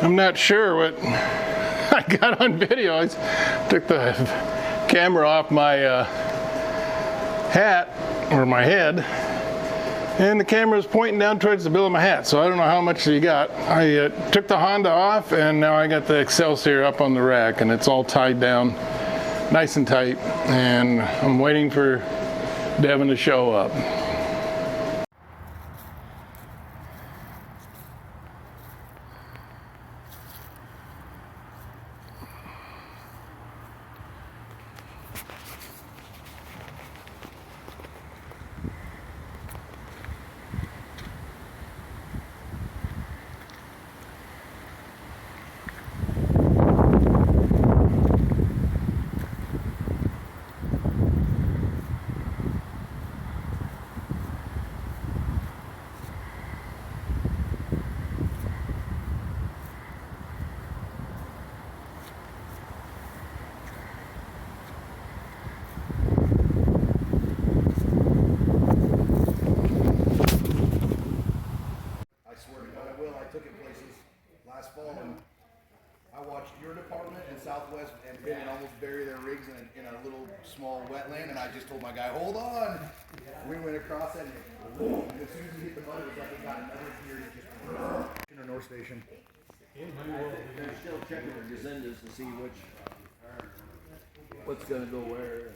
I'm not sure what I got on video. I took the camera off my hat, or my head, and the camera is pointing down towards the bill of my hat, so I don't know how much you got. I took the Honda off, and now I got the Excelsior up on the rack, and it's all tied down nice and tight, and I'm waiting for Devin to show up. Last fall, and I watched your department in Southwest and Penn almost bury their rigs in a little small wetland, and I just told my guy, hold on. We went across it, and as soon as he hit the mud, it was like he got another gear. He just in a North Station. They're still checking the gazendas to see what's going to go where.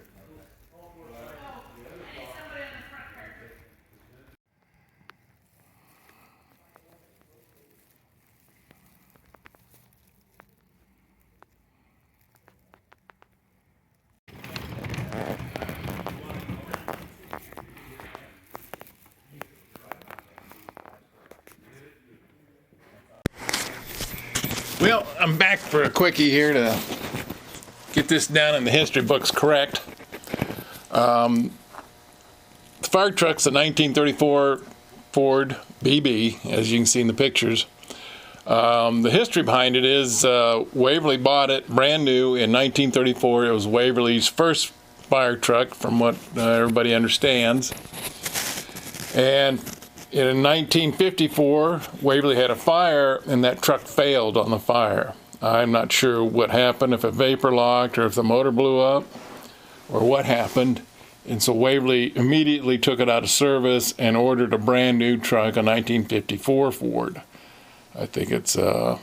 Well, I'm back for a quickie here to get this down in the history books correct. The fire truck's a 1934 Ford BB, as you can see in the pictures. The history behind it is Waverly bought it brand new in 1934. It was Waverly's first fire truck, from what everybody understands. And in 1954, Waverly had a fire, and that truck failed on the fire. I'm not sure what happened, if it vapor locked or if the motor blew up or what happened. And so Waverly immediately took it out of service and ordered a brand new truck, a 1954 Ford. I think it's a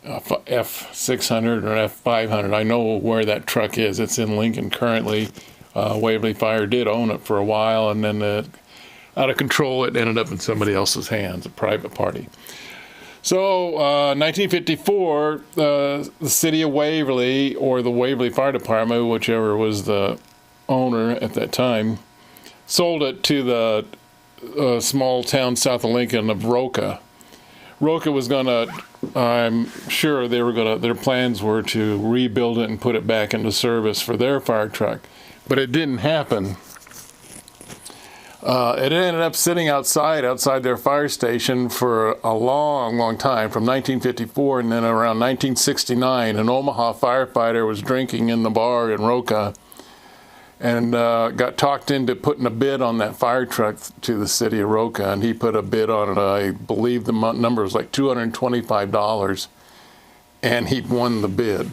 F600 or F500. I know where that truck is. It's in Lincoln currently. Waverly Fire did own it for a while, and then out of control, it ended up in somebody else's hands, a private party. So, 1954, the city of Waverly, or the Waverly Fire Department, whichever was the owner at that time, sold it to the small town south of Lincoln of Roca. Roca was going to, I'm sure they were going to, their plans were to rebuild it and put it back into service for their fire truck. But it didn't happen. It ended up sitting outside their fire station for a long, long time, from 1954, and then around 1969, an Omaha firefighter was drinking in the bar in Roca and got talked into putting a bid on that fire truck to the city of Roca, and he put a bid on it. I believe the number was like $225, and he won the bid.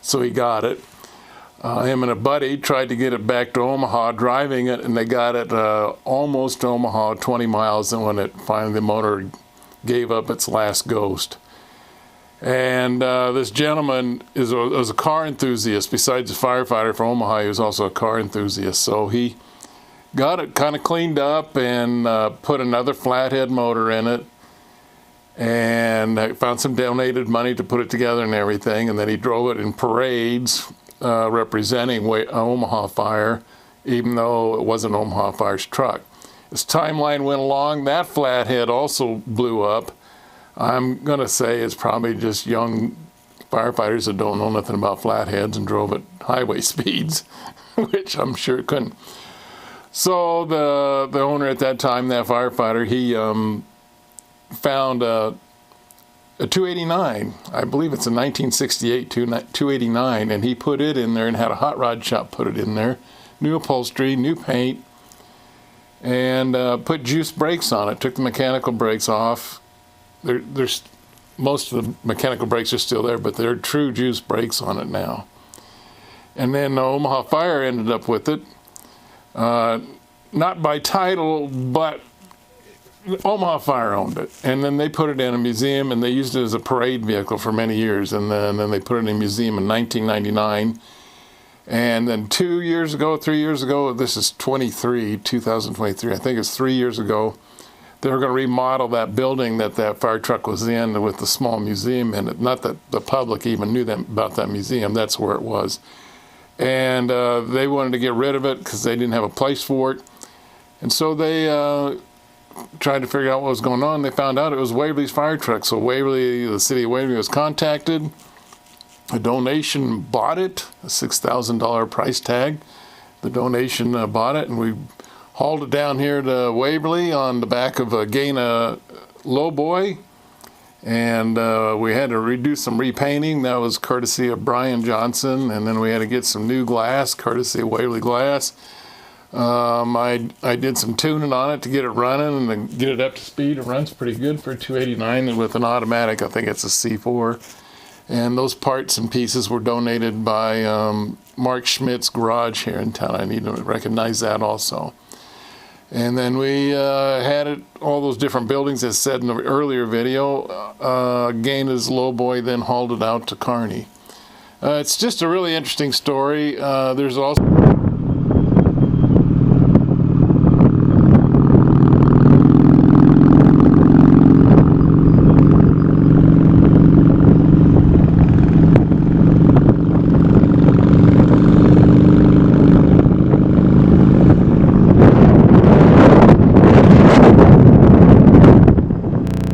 So he got it. Him and a buddy tried to get it back to Omaha, driving it, and they got it almost to Omaha, 20 miles, and when it finally, the motor gave up its last ghost. And this gentleman was a car enthusiast. Besides a firefighter for Omaha, he was also a car enthusiast. So he got it kind of cleaned up and put another flathead motor in it, and found some donated money to put it together and everything, and then he drove it in parades representing Omaha Fire, even though it wasn't Omaha Fire's truck. As timeline went along, that flathead also blew up. I'm going to say it's probably just young firefighters that don't know nothing about flatheads and drove at highway speeds, which I'm sure it couldn't. So the owner at that time, that firefighter, he found a 289, I believe it's a 1968 289, and he put it in there and had a hot rod shop put it in there. New upholstery, new paint, and put juice brakes on it. Took the mechanical brakes off. They're most of the mechanical brakes are still there, but they're true juice brakes on it now. And then Omaha Fire ended up with it, not by title, but Omaha Fire owned it. And then they put it in a museum, and they used it as a parade vehicle for many years. And then they put it in a museum in 1999. And then 3 years ago, this is 2023, I think it's 3 years ago, they were going to remodel that building that fire truck was in with the small museum in it. Not that the public even knew about that museum. That's where it was. And they wanted to get rid of it because they didn't have a place for it. And so they tried to figure out what was going on. They found out it was Waverly's fire truck. So the city of Waverly was contacted. A donation bought it, a $6,000 price tag. The donation bought it, and we hauled it down here to Waverly on the back of a Gaina lowboy, and we had to redo some repainting. That was courtesy of Brian Johnson, and then we had to get some new glass, courtesy of Waverly Glass. I did some tuning on it to get it running and then get it up to speed. It runs pretty good for a 289, and with an automatic, I think it's a C4. And those parts and pieces were donated by Mark Schmidt's garage here in town. I need to recognize that also. And then we had it, all those different buildings, as said in the earlier video. Gaina's lowboy then hauled it out to Kearney. It's just a really interesting story. There's also